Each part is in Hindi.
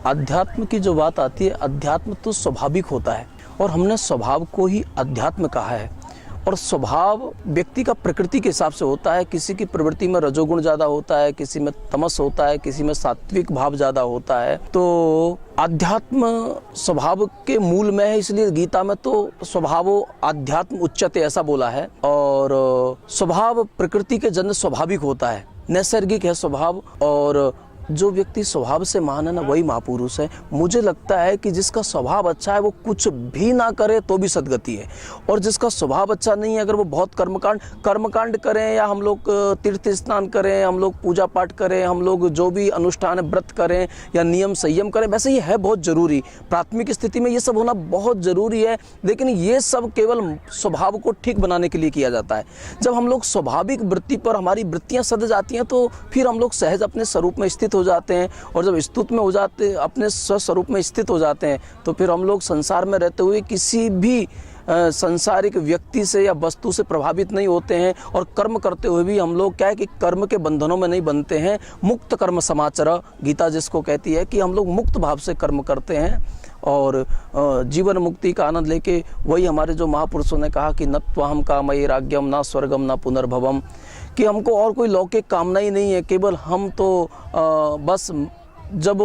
अध्यात्म की जो बात आती है, अध्यात्म तो स्वाभाविक होता है और हमने स्वभाव को ही अध्यात्म कहा है। और स्वभाव व्यक्ति का प्रकृति के हिसाब से होता है। किसी की प्रवृत्ति में रजोगुण ज़्यादा होता है, किसी में तमस होता है, किसी में सात्विक भाव ज़्यादा होता है। तो अध्यात्म स्वभाव के मूल में है, इसलिए गीता में तो स्वभावो अध्यात्म उच्यते ऐसा बोला है। और स्वभाव प्रकृति के जन्य स्वाभाविक होता है, नैसर्गिक है स्वभाव। और जो व्यक्ति स्वभाव से महान है ना, वही महापुरुष है। मुझे लगता है कि जिसका स्वभाव अच्छा है वो कुछ भी ना करे तो भी सद्गति है, और जिसका स्वभाव अच्छा नहीं है, अगर वो बहुत कर्मकांड करें, या हम लोग तीर्थ स्नान करें, हम लोग पूजा पाठ करें, हम लोग जो भी अनुष्ठान व्रत करें या नियम संयम करें, वैसे ये है बहुत ज़रूरी। प्राथमिक स्थिति में ये सब होना बहुत ज़रूरी है, लेकिन ये सब केवल स्वभाव को ठीक बनाने के लिए किया जाता है। जब हम लोग स्वाभाविक वृत्ति पर हमारी वृत्तियाँ सध जाती हैं तो फिर हम लोग सहज अपने स्वरूप में स्थित हो जाते हैं। और जब स्तुत में हो जाते, अपने स्वस्वरूप में स्थित हो जाते हैं, तो फिर हम लोग संसार में रहते हुए किसी भी संसारिक व्यक्ति से या वस्तु से प्रभावित नहीं होते हैं। और कर्म करते हुए भी हम लोग क्या है कि कर्म के बंधनों में नहीं बनते हैं। मुक्त कर्म समाचर गीता जिसको कहती है कि हम लोग मुक्त भाव से कर्म करते हैं और जीवन मुक्ति का आनंद लेके, वही हमारे जो महापुरुषों ने कहा कि न त्वाहम कामये राज्यम न स्वर्गम न पुनर्भवम, कि हमको और कोई लौकिक कामना ही नहीं है। केवल हम तो बस जब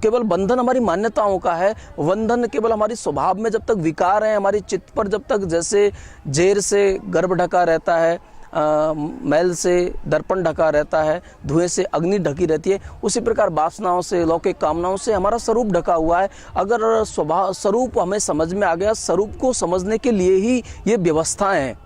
केवल बंधन हमारी मान्यताओं का है, बंधन केवल हमारी स्वभाव में जब तक विकार है, हमारी चित्त पर जब तक जैसे जेर से गर्भ ढका रहता है, मैल से दर्पण ढका रहता है, धुएं से अग्नि ढकी रहती है, उसी प्रकार वासनाओं से, लौकिक कामनाओं से हमारा स्वरूप ढका हुआ है। अगर स्वरूप हमें समझ में आ गया, स्वरूप को समझने के लिए ही ये व्यवस्थाएं हैं।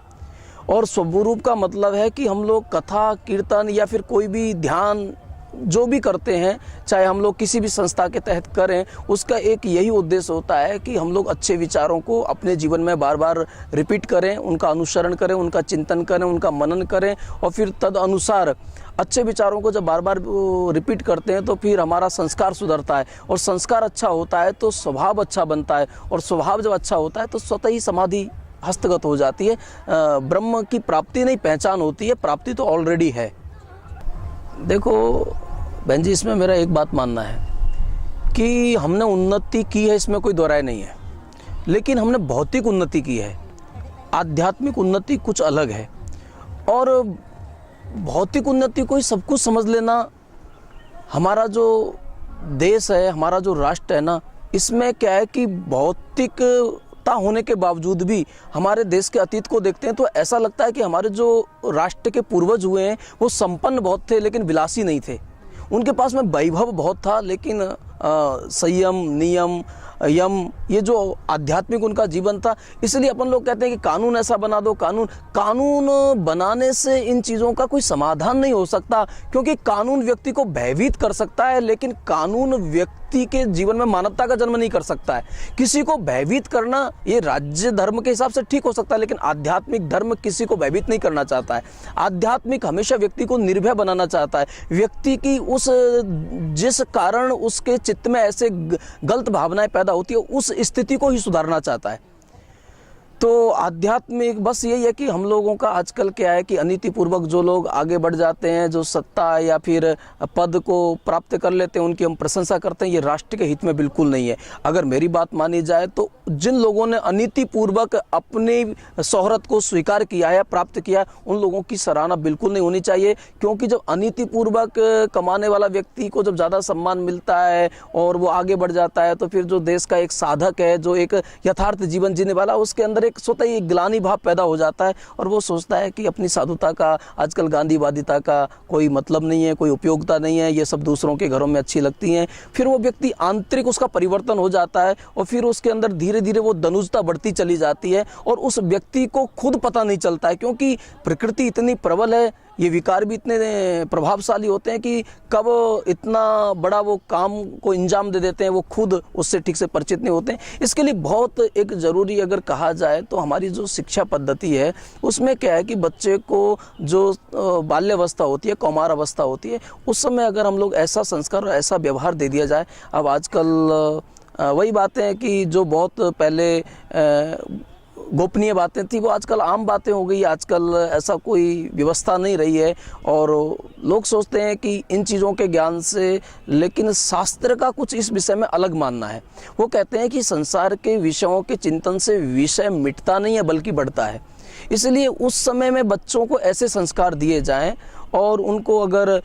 और स्वरूप का मतलब है कि हम लोग कथा कीर्तन या फिर कोई भी ध्यान जो भी करते हैं, चाहे हम लोग किसी भी संस्था के तहत करें, उसका एक यही उद्देश्य होता है कि हम लोग अच्छे विचारों को अपने जीवन में बार बार रिपीट करें, उनका अनुसरण करें, उनका चिंतन करें, उनका मनन करें, और फिर तद अनुसार अच्छे विचारों को जब बार बार रिपीट करते हैं तो फिर हमारा संस्कार सुधरता है। और संस्कार अच्छा होता है तो स्वभाव अच्छा बनता है, और स्वभाव जब अच्छा होता है तो स्वतः ही समाधि हस्तगत हो जाती है। ब्रह्म की प्राप्ति नहीं, पहचान होती है, प्राप्ति तो ऑलरेडी है। देखो बहन जी, इसमें मेरा एक बात मानना है कि हमने उन्नति की है, इसमें कोई दो राय नहीं है, लेकिन हमने भौतिक उन्नति की है। आध्यात्मिक उन्नति कुछ अलग है। और भौतिक उन्नति को ही सब कुछ समझ लेना, हमारा जो देश है, हमारा जो राष्ट्र है ना, इसमें क्या है कि भौतिक होने के बावजूद भी हमारे देश के अतीत को देखते हैं तो ऐसा लगता है कि हमारे जो राष्ट्र के पूर्वज हुए हैं वो संपन्न बहुत थे लेकिन विलासी नहीं थे। उनके पास में वैभव बहुत था, लेकिन संयम, नियम, यम, ये जो आध्यात्मिक उनका जीवन था। इसलिए अपन लोग कहते हैं कि कानून ऐसा बना दो, कानून बनाने से इन चीज़ों का कोई समाधान नहीं हो सकता, क्योंकि कानून व्यक्ति को भयभीत कर सकता है, लेकिन कानून व्यक्ति के जीवन में मानवता का जन्म नहीं कर सकता है। किसी को भयभीत करना ये राज्य धर्म के हिसाब से ठीक हो सकता है, लेकिन आध्यात्मिक धर्म किसी को भयभीत नहीं करना चाहता है। आध्यात्मिक हमेशा व्यक्ति को निर्भय बनाना चाहता है। व्यक्ति की जिस कारण उसके चित्त में ऐसे गलत भावनाएं पैदा होती है, उस स्थिति को ही सुधारना चाहता है। तो आध्यात्मिक बस यही है कि हम लोगों का आजकल क्या है कि अनीतिपूर्वक जो लोग आगे बढ़ जाते हैं, जो सत्ता या फिर पद को प्राप्त कर लेते हैं, उनकी हम प्रशंसा करते हैं, ये राष्ट्र के हित में बिल्कुल नहीं है। अगर मेरी बात मानी जाए तो जिन लोगों ने अनीतिपूर्वक अपनी शोहरत को स्वीकार किया है, प्राप्त किया है, उन लोगों की सराहना बिल्कुल नहीं होनी चाहिए। क्योंकि जब अनीतिपूर्वक कमाने वाला व्यक्ति को जब ज़्यादा सम्मान मिलता है और वो आगे बढ़ जाता है, तो फिर जो देश का एक साधक है, जो एक यथार्थ जीवन जीने वाला, उसके अंदर एक स्वतः ही ग्लानि भाव पैदा हो जाता है और वो सोचता है कि अपनी साधुता का, आजकल गांधीवादिता का कोई मतलब नहीं है, कोई उपयोगिता नहीं है, ये सब दूसरों के घरों में अच्छी लगती हैं। फिर वो व्यक्ति आंतरिक उसका परिवर्तन हो जाता है और फिर उसके अंदर धीरे धीरे वो दनुजता बढ़ती चली जाती है और उस व्यक्ति को खुद पता नहीं चलता है, क्योंकि प्रकृति इतनी प्रबल है, ये विकार भी इतने प्रभावशाली होते हैं कि कब इतना बड़ा वो काम को इंजाम दे देते हैं, वो खुद उससे ठीक से परिचित नहीं होते हैं। इसके लिए बहुत एक ज़रूरी अगर कहा जाए तो हमारी जो शिक्षा पद्धति है उसमें क्या है कि बच्चे को जो बाल्यावस्था होती है, कौमार अवस्था होती है, उस समय अगर हम लोग ऐसा संस्कार और ऐसा व्यवहार दे दिया जाए। अब आजकल वही बातें हैं कि जो बहुत पहले गोपनीय बातें थी वो आजकल आम बातें हो गई। आजकल ऐसा कोई व्यवस्था नहीं रही है और लोग सोचते हैं कि इन चीज़ों के ज्ञान से, लेकिन शास्त्र का कुछ इस विषय में अलग मानना है। वो कहते हैं कि संसार के विषयों के चिंतन से विषय मिटता नहीं है बल्कि बढ़ता है। इसलिए उस समय में बच्चों को ऐसे संस्कार दिए जाएं और उनको अगर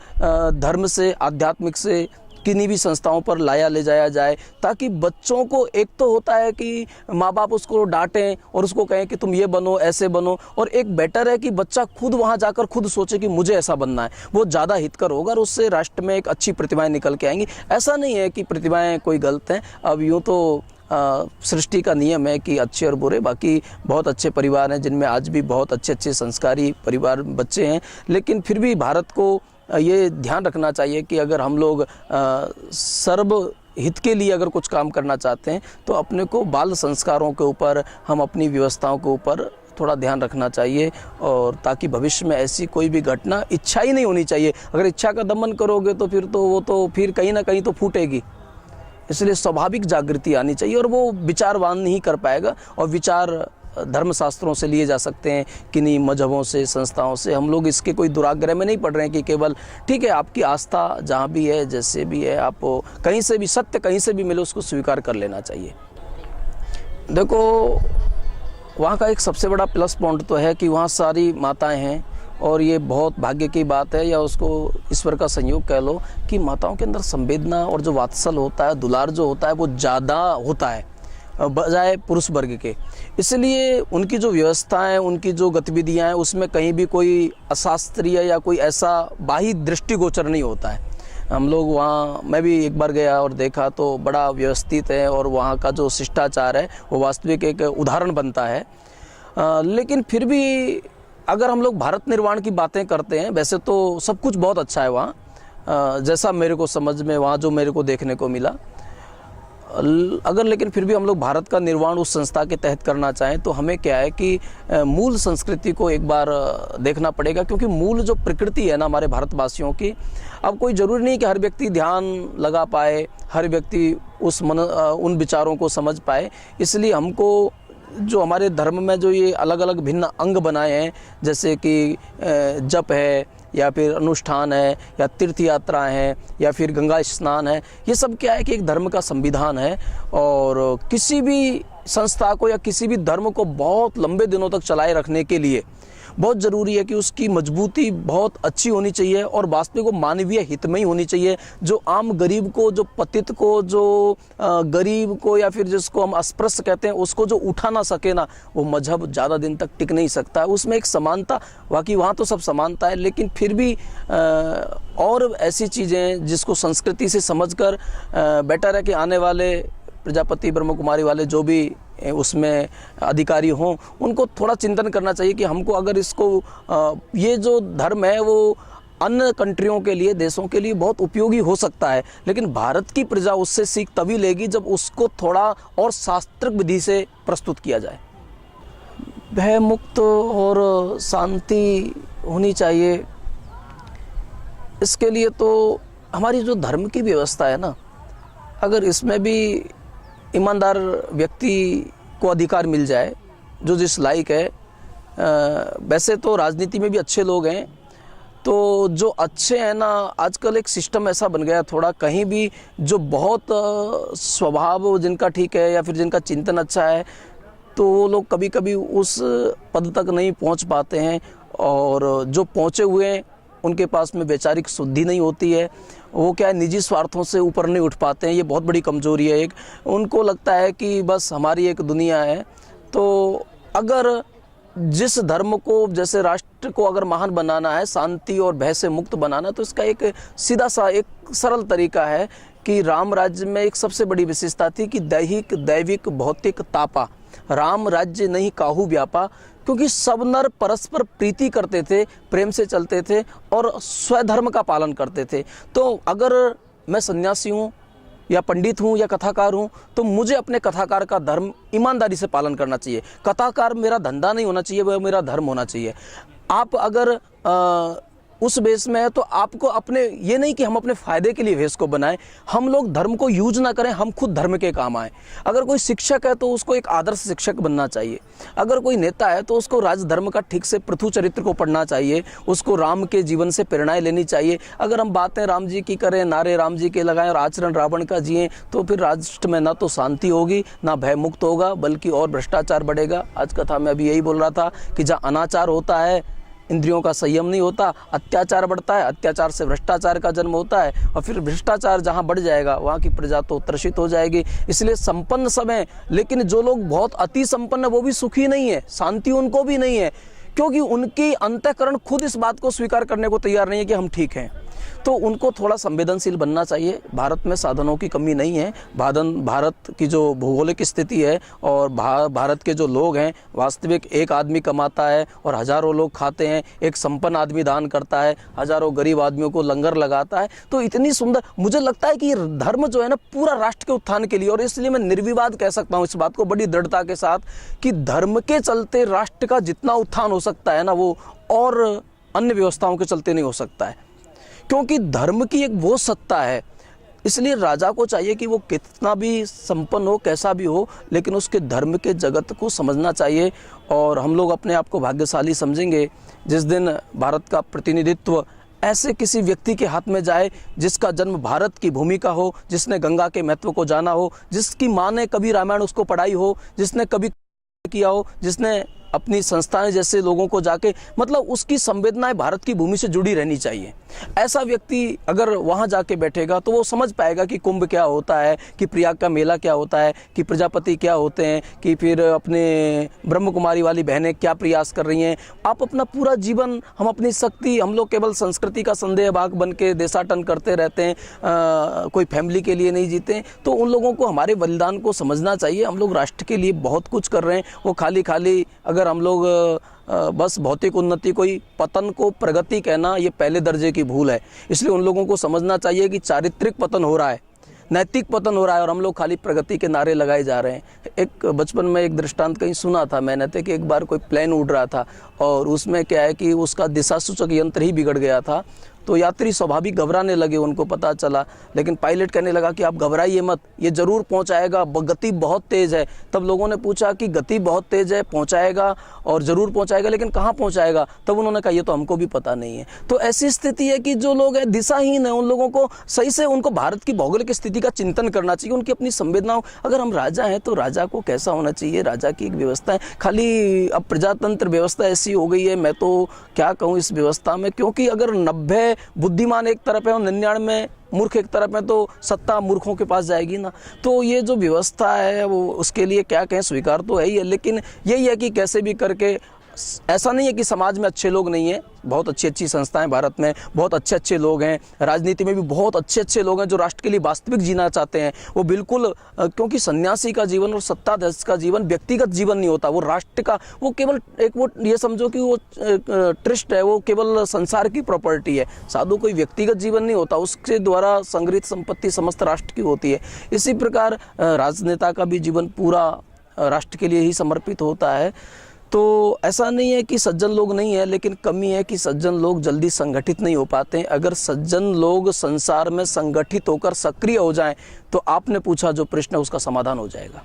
धर्म से, आध्यात्मिक से किन्हीं भी संस्थाओं पर लाया ले जाया जाए, ताकि बच्चों को, एक तो होता है कि माँ बाप उसको डांटें और उसको कहें कि तुम ये बनो, ऐसे बनो, और एक बेटर है कि बच्चा खुद वहाँ जाकर खुद सोचे कि मुझे ऐसा बनना है। वो ज़्यादा हितकर होगा और उससे राष्ट्र में एक अच्छी प्रतिभाएं निकल के आएंगी। ऐसा नहीं है कि प्रतिभाएं कोई गलत हैं। अब यूँ तो सृष्टि का नियम है कि अच्छे और बुरे, बाकी बहुत अच्छे परिवार हैं जिनमें आज भी बहुत अच्छे अच्छे संस्कारी परिवार बच्चे हैं। लेकिन फिर भी भारत को ये ध्यान रखना चाहिए कि अगर हम लोग सर्व हित के लिए अगर कुछ काम करना चाहते हैं तो अपने को बाल संस्कारों के ऊपर, हम अपनी व्यवस्थाओं के ऊपर थोड़ा ध्यान रखना चाहिए, और ताकि भविष्य में ऐसी कोई भी घटना, इच्छा ही नहीं होनी चाहिए। अगर इच्छा का दमन करोगे तो फिर तो वो तो फिर कहीं ना कहीं तो फूटेगी। इसलिए स्वाभाविक जागृति आनी चाहिए और वो विचारवान नहीं कर पाएगा। और विचार धर्मशास्त्रों से लिए जा सकते हैं, किन्हीं मजहबों से, संस्थाओं से। हम लोग इसके कोई दुराग्रह में नहीं पड़ रहे हैं कि केवल ठीक है आपकी आस्था जहाँ भी है, जैसे भी है, आप कहीं से भी सत्य कहीं से भी मिले उसको स्वीकार कर लेना चाहिए। देखो, वहाँ का एक सबसे बड़ा प्लस पॉइंट तो है कि वहाँ सारी माताएं हैं, और ये बहुत भाग्य की बात है, या उसको ईश्वर का संयोग कह लो, कि माताओं के अंदर संवेदना और जो वात्सल होता है, दुलार जो होता है, वो ज़्यादा होता है बजाय पुरुष वर्ग के। इसलिए उनकी जो व्यवस्थाएं, उनकी जो गतिविधियां हैं, उसमें कहीं भी कोई अशास्त्रीय या कोई ऐसा बाह्य दृष्टिगोचर नहीं होता है। हम लोग वहाँ, मैं भी एक बार गया और देखा तो बड़ा व्यवस्थित है, और वहाँ का जो शिष्टाचार है वो वास्तविक एक उदाहरण बनता है। लेकिन फिर भी अगर हम लोग भारत निर्माण की बातें करते हैं, वैसे तो सब कुछ बहुत अच्छा है वहाँ, जैसा मेरे को समझ में वहाँ जो मेरे को देखने को मिला। अगर लेकिन फिर भी हम लोग भारत का निर्माण उस संस्था के तहत करना चाहें तो हमें क्या है कि मूल संस्कृति को एक बार देखना पड़ेगा, क्योंकि मूल जो प्रकृति है ना हमारे भारतवासियों की, अब कोई ज़रूरी नहीं कि हर व्यक्ति ध्यान लगा पाए, हर व्यक्ति उन विचारों को समझ पाए। इसलिए हमको जो हमारे धर्म में जो ये अलग अलग भिन्न अंग बनाए हैं, जैसे कि जप है, या फिर अनुष्ठान है, या तीर्थ यात्राएं हैं, या फिर गंगा स्नान है, ये सब क्या है कि एक धर्म का संविधान है। और किसी भी संस्था को या किसी भी धर्म को बहुत लंबे दिनों तक चलाए रखने के लिए बहुत ज़रूरी है कि उसकी मजबूती बहुत अच्छी होनी चाहिए और वास्तविक वो मानवीय हित में ही होनी चाहिए। जो आम गरीब को, जो पतित को, जो गरीब को, या फिर जिसको हम अस्पृश्य कहते हैं, उसको जो उठा ना सके ना, वो मजहब ज़्यादा दिन तक टिक नहीं सकता है। उसमें एक समानता, बाकी वहाँ तो सब समानता है, लेकिन फिर भी और ऐसी चीज़ें जिसको संस्कृति से समझकर बेटर है कि आने वाले प्रजापति ब्रह्म कुमारी वाले जो भी उसमें अधिकारी हों, उनको थोड़ा चिंतन करना चाहिए कि हमको अगर इसको ये जो धर्म है वो अन्य कंट्रियों के लिए, देशों के लिए बहुत उपयोगी हो सकता है, लेकिन भारत की प्रजा उससे सीख तभी लेगी जब उसको थोड़ा और शास्त्रिक विधि से प्रस्तुत किया जाए। भय मुक्त और शांति होनी चाहिए। इसके लिए तो हमारी जो धर्म की व्यवस्था है ना, अगर इसमें भी ईमानदार व्यक्ति को अधिकार मिल जाए, जो जिस लायक है, वैसे तो राजनीति में भी अच्छे लोग हैं, तो जो अच्छे हैं ना, आजकल एक सिस्टम ऐसा बन गया थोड़ा, कहीं भी जो बहुत स्वभाव जिनका ठीक है या फिर जिनका चिंतन अच्छा है, तो वो लोग कभी कभी उस पद तक नहीं पहुंच पाते हैं, और जो पहुंचे हुए हैं उनके पास में वैचारिक शुद्धि नहीं होती है। वो क्या है, निजी स्वार्थों से ऊपर नहीं उठ पाते हैं। ये बहुत बड़ी कमजोरी है एक। उनको लगता है कि बस हमारी एक दुनिया है। तो अगर जिस धर्म को, जैसे राष्ट्र को अगर महान बनाना है, शांति और भय से मुक्त बनाना, तो इसका एक सीधा सा एक सरल तरीका है कि राम राज्य में एक सबसे बड़ी विशेषता थी कि दैहिक दैविक भौतिक तापा, राम राज्य नहीं काहू व्यापा, क्योंकि सब नर परस्पर प्रीति करते थे, प्रेम से चलते थे और स्वधर्म का पालन करते थे। तो अगर मैं सन्यासी हूँ या पंडित हूँ या कथाकार हूँ, तो मुझे अपने कथाकार का धर्म ईमानदारी से पालन करना चाहिए। कथाकार मेरा धंधा नहीं होना चाहिए, वह मेरा धर्म होना चाहिए। आप अगर उस वेश में है तो आपको अपने, ये नहीं कि हम अपने फायदे के लिए वेश को बनाएं, हम लोग धर्म को यूज ना करें, हम खुद धर्म के काम आए। अगर कोई शिक्षक है तो उसको एक आदर्श शिक्षक बनना चाहिए, अगर कोई नेता है तो उसको राजधर्म का ठीक से पृथु चरित्र को पढ़ना चाहिए, उसको राम के जीवन से प्रेरणाएं लेनी चाहिए। अगर हम बातें राम जी की करें, नारे राम जी के लगाएं और आचरण रावण का जिएं, तो फिर राष्ट्र में ना तो शांति होगी, ना भय मुक्त होगा, बल्कि और भ्रष्टाचार बढ़ेगा। आज कथा में अभी यही बोल रहा था कि जहाँ अनाचार होता है, इंद्रियों का संयम नहीं होता, अत्याचार बढ़ता है, अत्याचार से भ्रष्टाचार का जन्म होता है, और फिर भ्रष्टाचार जहाँ बढ़ जाएगा वहाँ की प्रजा तो त्रसित हो जाएगी। इसलिए संपन्न सब हैं, लेकिन जो लोग बहुत अति संपन्न है वो भी सुखी नहीं है, शांति उनको भी नहीं है, क्योंकि उनकी अंतःकरण खुद इस बात को स्वीकार करने को तैयार नहीं है कि हम ठीक हैं। तो उनको थोड़ा संवेदनशील बनना चाहिए। भारत में साधनों की कमी नहीं है, भारत की जो भौगोलिक स्थिति है और भारत के जो लोग हैं, वास्तविक एक आदमी कमाता है और हज़ारों लोग खाते हैं, एक संपन्न आदमी दान करता है, हज़ारों गरीब आदमियों को लंगर लगाता है। तो इतनी सुंदर, मुझे लगता है कि धर्म जो है ना पूरा राष्ट्र के उत्थान के लिए, और इसलिए मैं निर्विवाद कह सकता हूँ इस बात को बड़ी दृढ़ता के साथ कि धर्म के चलते राष्ट्र का जितना उत्थान हो सकता है ना, वो और अन्य व्यवस्थाओं के चलते नहीं हो सकता है, क्योंकि धर्म की एक वो सत्ता है। इसलिए राजा को चाहिए कि वो कितना भी संपन्न हो, कैसा भी हो, लेकिन उसके धर्म के जगत को समझना चाहिए। और हम लोग अपने आप को भाग्यशाली समझेंगे जिस दिन भारत का प्रतिनिधित्व ऐसे किसी व्यक्ति के हाथ में जाए जिसका जन्म भारत की भूमि का हो, जिसने गंगा के महत्व को जाना हो, जिसकी माँ ने कभी रामायण उसको पढ़ाई हो, जिसने कभी किया हो, जिसने अपनी संस्थाएं जैसे लोगों को जाके, मतलब उसकी संवेदनाएं भारत की भूमि से जुड़ी रहनी चाहिए। ऐसा व्यक्ति अगर वहां जाके बैठेगा तो वो समझ पाएगा कि कुंभ क्या होता है, कि प्रयाग का मेला क्या होता है, कि प्रजापति क्या होते हैं, कि फिर अपने ब्रह्म कुमारी वाली बहनें क्या प्रयास कर रही हैं। आप अपना पूरा जीवन, हम अपनी शक्ति, हम लोग केवल संस्कृति का संदेह भाग बन के देशाटन करते रहते हैं, कोई फैमिली के लिए नहीं जीते। तो उन लोगों को हमारे बलिदान को समझना चाहिए। हम लोग राष्ट्र के लिए बहुत कुछ कर रहे हैं, वो खाली अगर हम लोग बस भौतिक उन्नति को ही पतन को प्रगति कहना, ये पहले दर्जे की भूल है। इसलिए उन लोगों को समझना चाहिए कि चारित्रिक पतन हो रहा है, नैतिक पतन हो रहा है, और हम लोग खाली प्रगति के नारे लगाए जा रहे हैं। एक बचपन में एक दृष्टांत कहीं सुना था मैंने, कि एक बार कोई प्लेन उड़ रहा था और उसमें क्या है कि उसका दिशा सूचक यंत्र ही बिगड़ गया था। तो यात्री स्वाभाविक घबराने लगे, उनको पता चला, लेकिन पायलट कहने लगा कि आप घबराइए मत, ये ज़रूर पहुंचाएगा, गति बहुत तेज़ है। तब लोगों ने पूछा कि गति बहुत तेज़ है, पहुंचाएगा और ज़रूर पहुंचाएगा, लेकिन कहाँ पहुंचाएगा? तब उन्होंने कहा ये तो हमको भी पता नहीं है। तो ऐसी स्थिति है कि जो लोग हैं दिशाहीन है, उन लोगों को सही से उनको भारत की भौगोलिक स्थिति का चिंतन करना चाहिए, उनकी अपनी संवेदनाओं। अगर हम राजा हैं तो राजा को कैसा होना चाहिए, राजा की एक व्यवस्था है। खाली अब प्रजातंत्र व्यवस्था ऐसी हो गई है, मैं तो क्या कहूँ इस व्यवस्था में, क्योंकि अगर 90 बुद्धिमान एक तरफ है और 99 मूर्ख एक तरफ है, तो सत्ता मूर्खों के पास जाएगी ना। तो ये जो व्यवस्था है वो, उसके लिए क्या कहें, स्वीकार तो है ही है, लेकिन यही है कि कैसे भी करके, ऐसा नहीं है कि समाज में अच्छे लोग नहीं हैं, बहुत अच्छी अच्छी संस्थाएं भारत में, बहुत अच्छे अच्छे लोग हैं, राजनीति में भी बहुत अच्छे अच्छे लोग हैं जो राष्ट्र के लिए वास्तविक जीना चाहते हैं। वो बिल्कुल, क्योंकि सन्यासी का जीवन और सत्ताधीश का जीवन व्यक्तिगत जीवन नहीं होता, वो राष्ट्र का, वो केवल एक, वो ये समझो कि वो ट्रस्ट है, वो केवल संसार की प्रॉपर्टी है। साधु कोई व्यक्तिगत जीवन नहीं होता, उसके द्वारा संग्रहित संपत्ति समस्त राष्ट्र की होती है। इसी प्रकार राजनेता का भी जीवन पूरा राष्ट्र के लिए ही समर्पित होता है। तो ऐसा नहीं है कि सज्जन लोग नहीं है, लेकिन कमी है कि सज्जन लोग जल्दी संगठित नहीं हो पाते। अगर सज्जन लोग संसार में संगठित होकर सक्रिय हो जाएं तो आपने पूछा जो प्रश्न है उसका समाधान हो जाएगा।